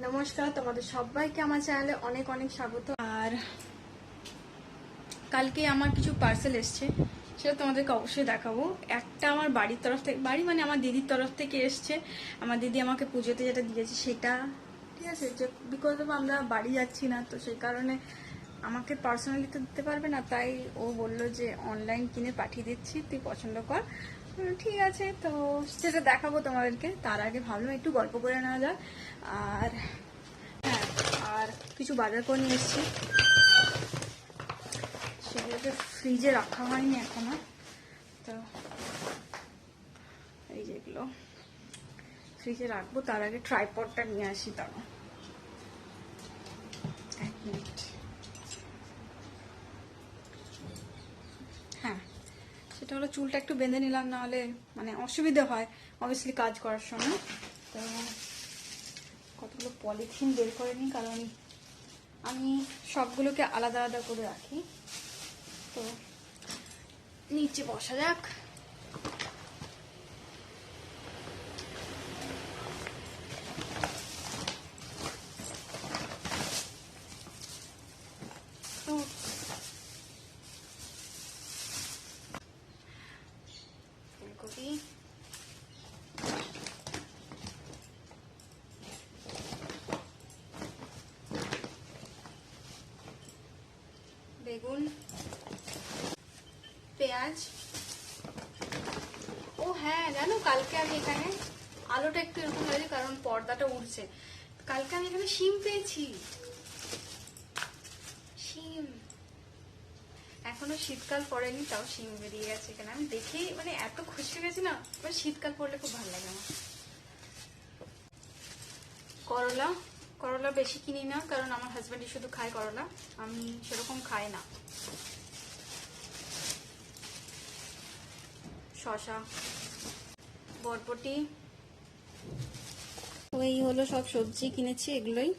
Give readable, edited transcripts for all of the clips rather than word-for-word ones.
নমস্কার, তোমাদের সবাইকে আমার চ্যানেলে অনেক অনেক স্বাগত। আর কালকে আমার কিছু পার্সেল এসছে, সেটা তোমাদেরকে অবশ্যই দেখাবো। একটা আমার বাড়ির তরফ থেকে, বাড়ি মানে আমার দিদির তরফ থেকে এসছে। আমার দিদি আমাকে পুজোতে যেটা দিয়েছে সেটা, ঠিক আছে, যে বিকজ অফ আমরা বাড়ি যাচ্ছি না, তো সেই কারণে আমাকে পার্সোনালি তো দিতে পারবে না, তাই ও বললো যে অনলাইন কিনে পাঠিয়ে দিচ্ছি, তুই পছন্দ কর। ঠিক আছে, তো সেটা দেখাবো তোমাদেরকে। তার আগে ভাবলাম একটু গল্প করে নেওয়া যাক। আর হ্যাঁ, আর কিছু বাজার করে নিয়ে এসেছি, সেগুলোকে ফ্রিজে রাখা হয়নি এখনো। তো এই যেগুলো ফ্রিজে রাখবো, তার আগে ট্রাইপডটা নিয়ে আসি। দাঁড়াও এক মিনিট। হ্যাঁ, সেটা হলো চুলটা একটু বেঁধে নিলাম, নাহলে মানে অসুবিধা হয় অবভিয়াসলি কাজ করার সময়। তো কতগুলো পলিথিন বের করে নিই, কারণ আমি সবগুলোকে আলাদা আলাদা করে রাখি। তো নিচে বসা যাক। ফুলকপি, বেগুন, পেঁয়াজ। ও হ্যাঁ, জানো কালকে আমি এখানে আলোটা একটু এরকম হয়েছে কারণ পর্দাটা উঠছে। কালকে আমি এখানে শিম পেয়েছি। শিম, এখনো শীতকাল পড়েনি, তাও শিম বেরিয়ে গেছে এখানে। আমি দেখেই মানে এত খুশি হয়ে গেছি না, মানে শীতকাল পড়লে খুব ভালো লাগে আমার। করলা, করলা বেশি কিনি না, কারণ আমার হাজব্যান্ডই শুধু খায় করলা, আমি সেরকম খাই না। শসা, বরবটি, ওই হলো সব সবজি কিনেছি, এগুলোই।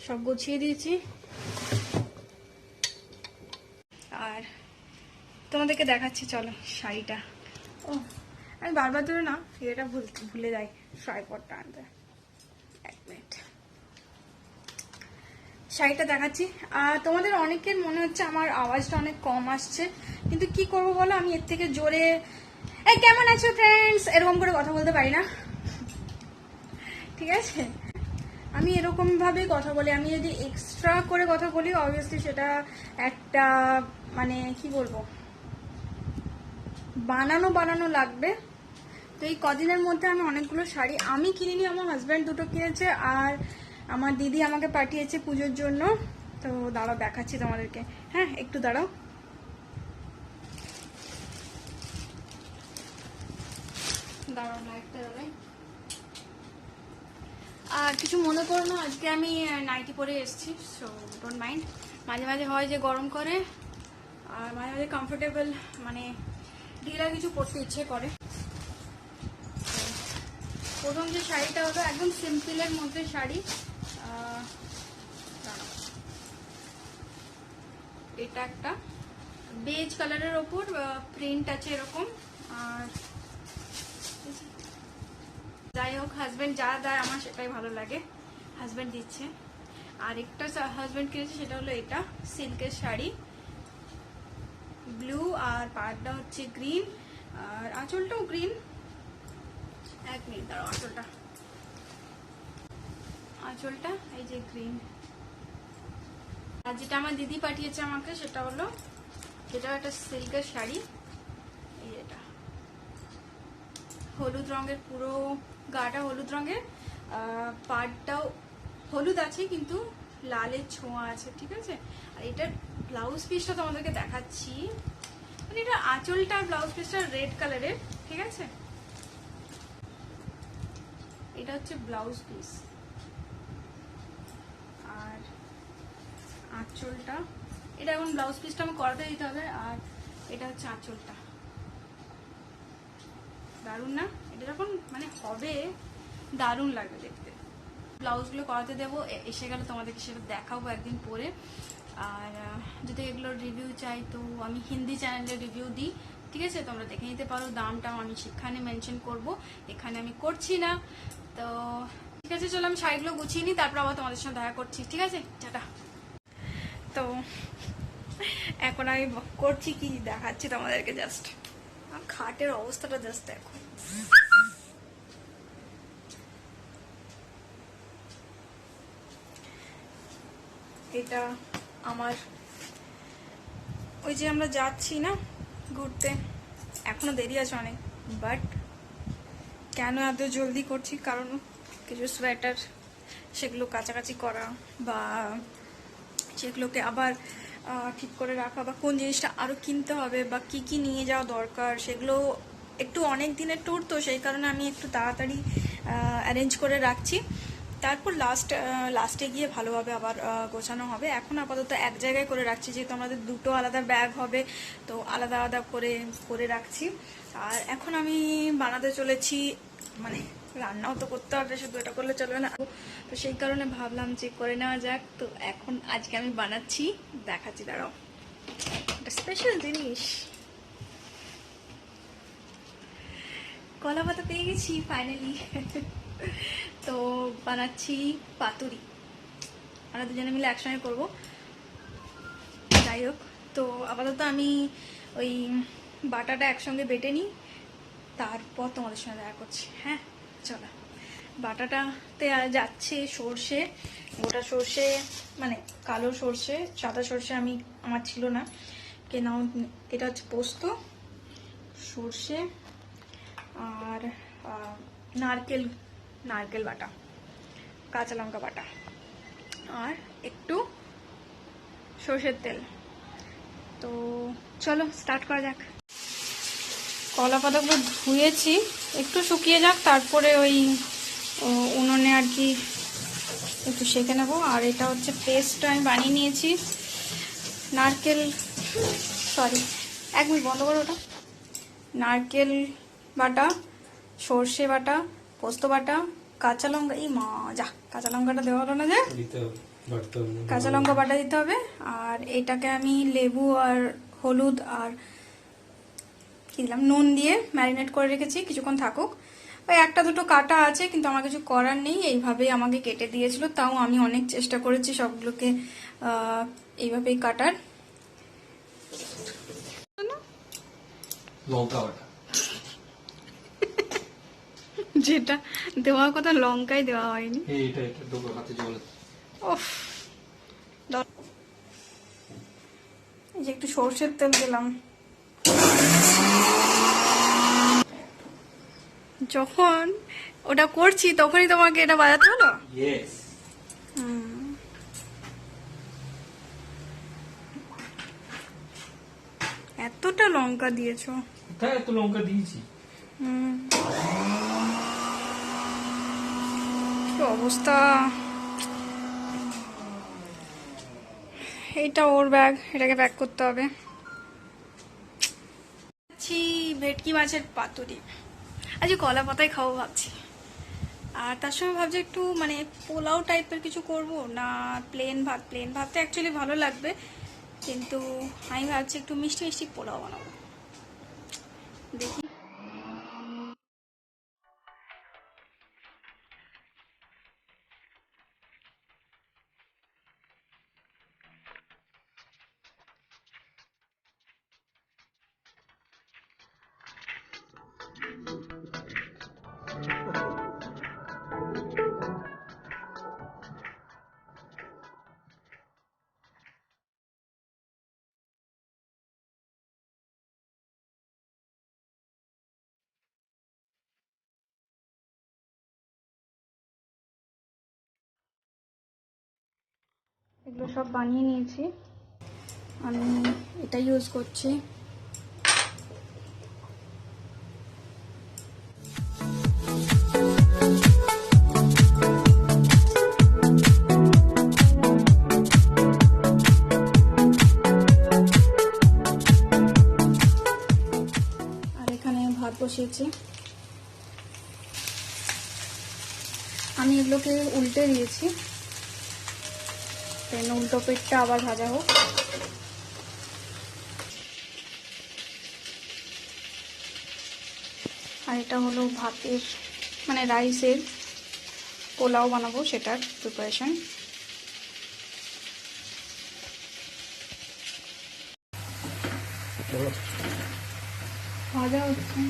সব গুছিয়ে দিয়েছি। আর তোমাদেরকে দেখাচ্ছি, চলো শাড়িটা। ও, আমি বারবার ধরে না এটা ভুলে যাই ট্রাইপডটা আনতে। এক মিনিট, শাড়িটা দেখাচ্ছি। আর তোমাদের অনেকের মনে হচ্ছে আমার আওয়াজটা অনেক কম আসছে, কিন্তু কি করব বলো, আমি এর থেকে জোরে এই কেমন আছো ফ্রেন্ডস এরকম করে কথা বলতে পারি না, ঠিক আছে? আমি এরকম ভাবে কথা বলি। আমি যদি এক্সট্রা করে কথা বলি অবভিয়াসলি সেটা একটা মানে কি বলবো, বানানো বানানো লাগবে। তো এই কদিনের মধ্যে আমি অনেকগুলো শাড়ি আমি কিনিনি, আমার হাজব্যান্ড দুটো কিনেছে, আর আমার দিদি আমাকে পাঠিয়েছে পুজোর জন্য। তো দাঁড়াও দেখাচ্ছি তোমাদেরকে। হ্যাঁ, একটু দাঁড়াও। দাঁড়াও না, একটা দাঁড়াই। আর কিছু মনে করো না, আজকে আমি নাইটি পরে এসেছি, সো ডোন্ট মাইন্ড। মাঝে মাঝে হয় যে গরম করে, আর মাঝে মাঝে কমফোর্টেবল মানে ঢিলা কিছু পরতে ইচ্ছে করে। প্রথম যে শাড়িটা হলো একদম সিম্পলের মধ্যে শাড়ি। এটা একটা বেজ কালারের ওপর প্রিন্ট আছে এরকম। আর যাই হোক, হাজবেন্ড যা দেয় আমার সেটাই ভালো লাগে, হাজবেন্ড দিচ্ছে। আর একটা হাজবেন্ড কিনেছে, সেটা হলো এটা সিল্কের শাড়ি, ব্লু, আর পাড়টা হচ্ছে গ্রিন, আর আঁচলটাও গ্রিন। এক মিনিট দাঁড়াও, আঁচলটা এই যে গ্রিন। আর যেটা আমার দিদি পাঠিয়েছে আমাকে সেটা হলো, যেটা একটা সিল্কের শাড়ি, এই এটা হলুদ রঙের, পুরো গাটা হলুদ রঙের, পাড়টাও হলুদ আছে কিন্তু লালের ছোঁয়া আছে, ঠিক আছে? আর এটার ব্লাউজ পিসটা তোমাদেরকে দেখাচ্ছি, মানে এটা আঁচলটা ব্লাউজ পিসটা রেড কালারের, ঠিক আছে? এটা হচ্ছে ব্লাউজ পিস, আর আঁচলটা, এটা এখন ব্লাউজ পিসটা আমি করাতে দিতে হবে। আর এটা হচ্ছে আঁচলটা। দারুণ না? এটা যখন মানে হবে দারুণ লাগবে দেখতে। ব্লাউজগুলো করাতে দেবো, এসে গেলে তোমাদেরকে সেটা দেখাবো একদিন পরে। আর যদি এগুলোর রিভিউ চাই তো আমি হিন্দি চ্যানেলে রিভিউ দিই, ঠিক আছে, তোমরা দেখে নিতে পারো। দামটাও আমি সেখানে মেনশন করব, এখানে আমি করছি না। তো ঠিক আছে, চলো আমি শাড়িগুলো গুছিয়ে নিই, তারপর আবার তোমাদের সঙ্গে দেখা করছি, ঠিক আছে, টাটা। তো এখন আমি করছি কি দেখাচ্ছি তোমাদেরকে, জাস্ট খাটের অবস্থাটা জাস্ট দেখো। এটা আমার ওই যে আমরা যাচ্ছি না ঘুরতে, এখনো দেরি আছে অনেক, বাট কেন এত জলদি করছি, কারণ কিছু সোয়েটার সেগুলো কাছাকাছি করা বা সেগুলোকে আবার ঠিক করে রাখা, বা কোন জিনিসটা আরও কিনতে হবে বা কি কি নিয়ে যাওয়া দরকার, সেগুলো একটু অনেক দিনের ট্যুর, তো সেই কারণে আমি একটু তাড়াতাড়ি অ্যারেঞ্জ করে রাখছি। তারপর লাস্টে গিয়ে ভালোভাবে আবার গোছানো হবে। এখন আপাতত এক জায়গায় করে রাখছি, যেহেতু আমাদের দুটো আলাদা ব্যাগ হবে, তো আলাদা আলাদা করে রাখছি। আর এখন আমি বানাতে চলেছি, মানে রান্নাও তো করতে হবে, শুধু এটা করলে চলবে না, তো সেই কারণে ভাবলাম যে করে নেওয়া যাক। তো এখন আজকে আমি বানাচ্ছি, দেখাচ্ছি, দাঁড়াও, একটা স্পেশাল জিনিস, কলা পাতা পেয়ে গেছি ফাইনালি। তো বানাচ্ছি পাতুরি, আমরা দুজনে মিলে একসঙ্গে করবো। যাই হোক, তো আপাতত আমি ওই বাটাটা একসঙ্গে বেটে নিই, তারপর তোমাদের সঙ্গে দেখা করছি। হ্যাঁ চলো, বাটাটাতে যাচ্ছে সর্ষে, গোটা সর্ষে, মানে কালো সর্ষে, সাদা সর্ষে আমার ছিল না কেনাও। এটা হচ্ছে পোস্ত, সর্ষে আর নারকেল বাটা, কাঁচা লঙ্কা বাটা, আর একটু সর্ষের তেল। তো চলো স্টার্ট করা যাক। কলা পাতাগুলো ধুয়েছি, একটু শুকিয়ে যাক, তারপরে ওই উনুনে আর কি একটু সেঁকে নেবো। আর এটা হচ্ছে পেস্টটা আমি বানিয়ে নিয়েছি, এক মিনিট বন্ধ করো ওটা, নারকেল বাটা, সর্ষে বাটা, পোস্ত বাটা, কাঁচা লঙ্কা, এই যা কাঁচা লঙ্কাটা দেওয়া হলো না, যে কাঁচা লঙ্কা বাটা দিতে হবে। আর এটাকে আমি লেবু আর হলুদ আর কি দিলাম, নুন দিয়ে ম্যারিনেট করে রেখেছি, কিছুক্ষণ থাকুক। ওই একটা দুটো কাটা আছে, কিন্তু আমার কিছু করার নেই, এইভাবেই আমাকে কেটে দিয়েছিল, তাও আমি অনেক চেষ্টা করেছি সবগুলোকে এইভাবেই কাটার। যেটা দেওয়ার কথা লঙ্কাই দেওয়া হয়নি। এই যে একটু সর্ষের তেল দিলাম। যখন ওটা করছি তখনই তোমাকে এটা বাজাতে হলো। এতটা লঙ্কা দিয়েছো? কোথায় এত লঙ্কা দিয়েছি? কি অবস্থা। এইটা ওর ব্যাগ, এটাকে প্যাক করতে হবে। ভেটকি মাছের পাতুরি, আজকে কলা পাতায় খাবো ভাবছি। আর তার সঙ্গে ভাবছি একটু মানে পোলাও টাইপের কিছু করব না, প্লেন ভাতটা অ্যাকচুয়ালি ভালো লাগবে, কিন্তু আমি ভাবছি একটু মিষ্টি মিষ্টি পোলাও বানাবো, দেখি। এগুলো সব বানিয়ে নিয়েছি, আমি এটা ইউজ করছি। আর এখানে ভাত বসিয়েছি, আমি এগুলোকে উল্টে দিয়েছি। দেন উল্টো পিঠটা আবার ভাজা হোক। আর এটা হলো ভাতের মানে রাইসের পোলাও বানাবো, সেটার প্রিপারেশন। ভাজা হচ্ছে।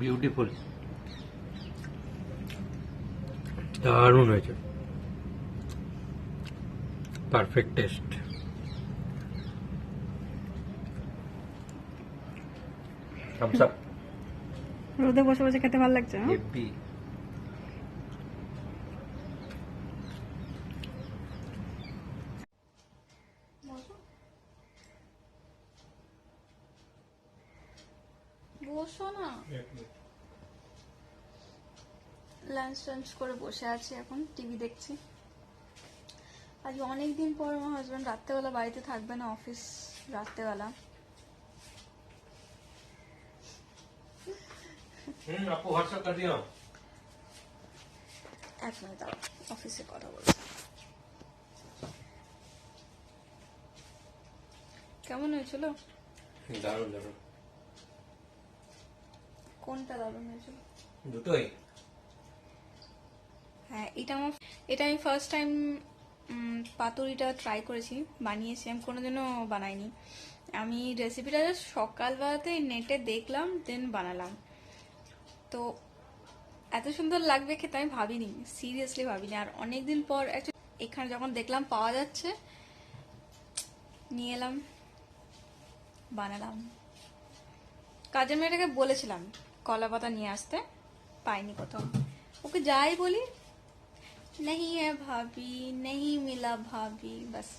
বিউটিফুল, দারুণ হয়েছে, পারফেক্ট টেস্ট। Thums up. রোদে বসে বসে খেতে ভালো লাগছে। হেভি। বসো না। লাঞ্চ টাঞ্চ করে বসে আছি, এখন টিভি দেখছি। আজ অনেকদিন পর আমার হাজব্যান্ড রাত্রেবেলা বাড়িতে থাকবে না, অফিস রাত্রেবেলা। আপু হোয়াটসঅ্যাপ कर दिया। এক মিনিট দাঁড়াও, অফিসে কথা বলছি। কেমন হয়েছিল? দারুণ দারুণ। কোনটা দারুণ হয়েছিল? দুটোই। হ্যাঁ, এটা আমি ফার্স্ট টাইম পাতুরিটা ট্রাই করেছি, বানিয়েছি। আমি কোনোদিনও বানাইনি। আমি রেসিপিটা সকালবেলাতে নেটে দেখলাম, দেন বানালাম। তো এত সুন্দর লাগবে খেতে আমি ভাবিনি, সিরিয়াসলি ভাবিনি। আর অনেকদিন পর এখানে যখন দেখলাম পাওয়া যাচ্ছে, নিয়ে এলাম, বানালাম। কাজের মেয়েটাকে বলেছিলাম কলা পাতা নিয়ে আসতে, পাইনি কোথাও। ওকে যাই বলি, नहीं है भाभी, नहीं मिला भाभी, बस।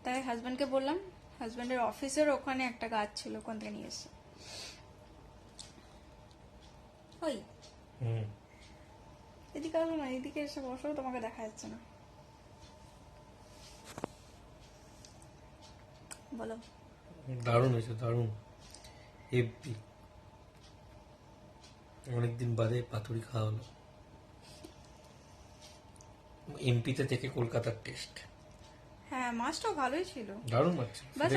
তাই হাজব্যান্ডকে বললাম, হাজব্যান্ডের অফিসের ওখানে একটা গাছ ছিল, ওখান থেকে নিয়ে এসেছে। ওই এদিকে আসো না, এদিকে এসে বসো, তোমাকে দেখা যাচ্ছে না। বলো। দারুণ হয়েছে, দারুণ হেভি। অনেকদিন বাদে পাতুরি খাওয়া হলো। এমপিতে থেকে কলকাতার টেস্ট। হ্যাঁ, মাছটাও ভালোই ছিল, দারুণ মাছ। বাস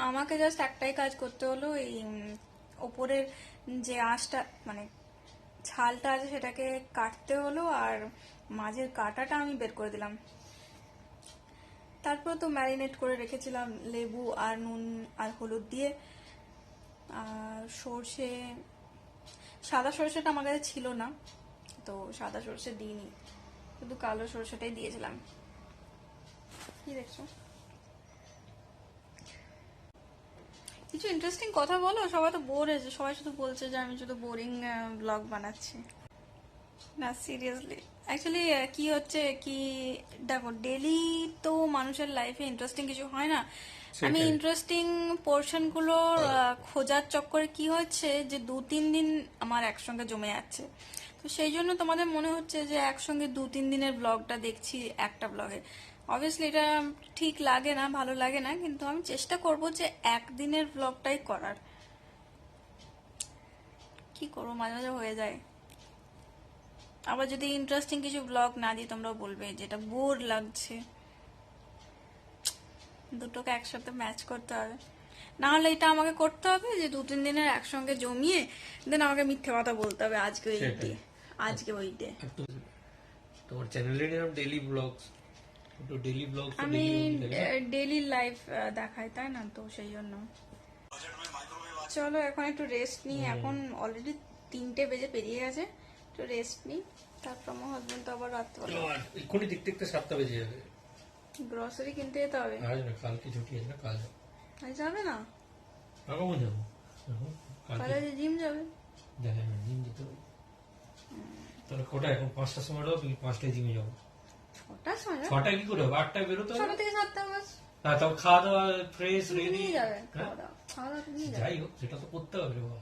আমাকে জাস্ট একটাই কাজ করতে হলো, এই ওপরের যে আঁশটা মানে ছালটা আছে সেটাকে কাটতে হলো, আর মাঝের কাঁটাটা আমি বের করে দিলাম। তারপর তো ম্যারিনেট করে রেখেছিলাম লেবু আর নুন আর হলুদ দিয়ে। আর সর্ষে, সাদা সর্ষেটা আমার কাছে ছিল না, তো সাদা সর্ষে দিইনি, শুধু কালো সর্ষেটাই দিয়েছিলাম। কি দেখছো? কিছু ইন্টারেস্টিং কথা বলো, সবাই তো বোর হয়েছে, সবাই শুধু বলছে যে আমি শুধু বোরিং ব্লগ বানাচ্ছি। না সিরিয়াসলি, অ্যাকচুয়ালি কি হচ্ছে কি, দেখো ডেলি তো মানুষের লাইফে ইন্টারেস্টিং কিছু হয় না। আমি ইন্টারেস্টিং পোর্শনগুলো খোঁজার চক্করে কি হচ্ছে যে 2-3 দিন আমার একসঙ্গে জমে যাচ্ছে। তো সেই জন্য তোমাদের মনে হচ্ছে যে একসঙ্গে 2-3 দিনের ব্লগটা দেখছি একটা ব্লগে। অবভিয়াসলি এটা ঠিক লাগে না, ভালো লাগে না, কিন্তু আমি চেষ্টা করব যে একদিনের ব্লগটাই করার। কি করবো, মাঝে মাঝে হয়ে যায়। আবার যদি ইন্টারেস্টিং কিছু ব্লগ না দিই, তোমরা বলবে যেটা বোর লাগছে। দুটোকে একসাথে ম্যাচ করতে হবে, না হলে এটা আমাকে করতে হবে যে 2-3 দিনের একসঙ্গে জমিয়ে দেন আমাকে মিথ্যে কথা বলতে হবে, আজকে ওই ডে, আজকে ওই ডে। তোমার চ্যানেলের নাম ডেইলি ব্লগস, তো ডেইলি ব্লগস আমি ডেইলি লাইফ দেখাই, তাই না? তো সেই জন্য চলো এখন একটু রেস্ট নিই। এখন অলরেডি 3টে বেজে পেরিয়ে গেছে, একটু রেস্ট নিই। তারপর আমার হাজবেন্ড তো আবার রাত্রেবেলা এক্ষুনি দেখতে দেখতে 7টা বেজে যাবে। গ্রসারি কিনতে যেতে হবে। আজ না, কালকে ছুটি আছে না, কাল তাই যাবে না? আর কখন যাবো? এখন কালকে কালে জিম যাবে। দেখা যাবে, জিম যেতে হবে। তাহলে কটা এখন 5টার সময় যাবো, 5টায় জিমে যাবো। ছটার সময় যাবে? 6টায় কি করে হবে? 8টায় বেরোতে হবে। 6টা থেকে 7টা বাস। হ্যাঁ, তাও খাওয়া দাওয়া ফ্রেশ তুমি রেডি। নিয়ে যাবে খাওয়া দাওয়া, খাওয়া দাওয়া তুমি নিয়ে যাবে। যাই হোক, সেটা তো করতে হবে বাবা।